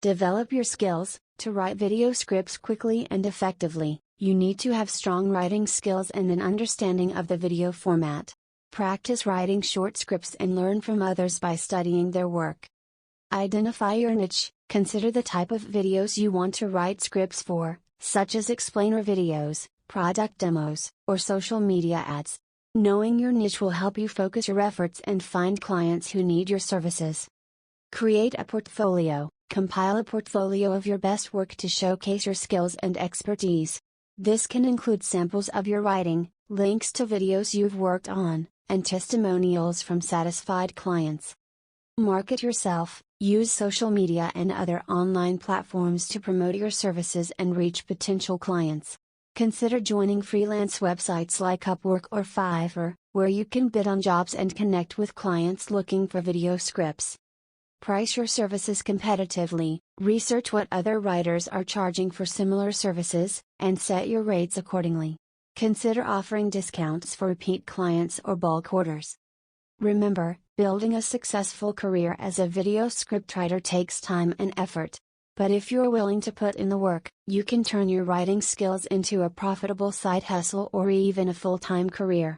Develop your skills. To write video scripts quickly and effectively, you need to have strong writing skills and an understanding of the video format. Practice writing short scripts and learn from others by studying their work. Identify your niche. Consider the type of videos you want to write scripts for, such as explainer videos, product demos, or social media ads. Knowing your niche will help you focus your efforts and find clients who need your services. Create a portfolio. Compile a portfolio of your best work to showcase your skills and expertise. This can include samples of your writing, links to videos you've worked on, and testimonials from satisfied clients. Market yourself. Use social media and other online platforms to promote your services and reach potential clients. Consider joining freelance websites like Upwork or Fiverr, where you can bid on jobs and connect with clients looking for video scripts. Price your services competitively. Research what other writers are charging for similar services, and set your rates accordingly. Consider offering discounts for repeat clients or bulk orders. Remember, building a successful career as a video scriptwriter takes time and effort. But if you're willing to put in the work, you can turn your writing skills into a profitable side hustle or even a full-time career.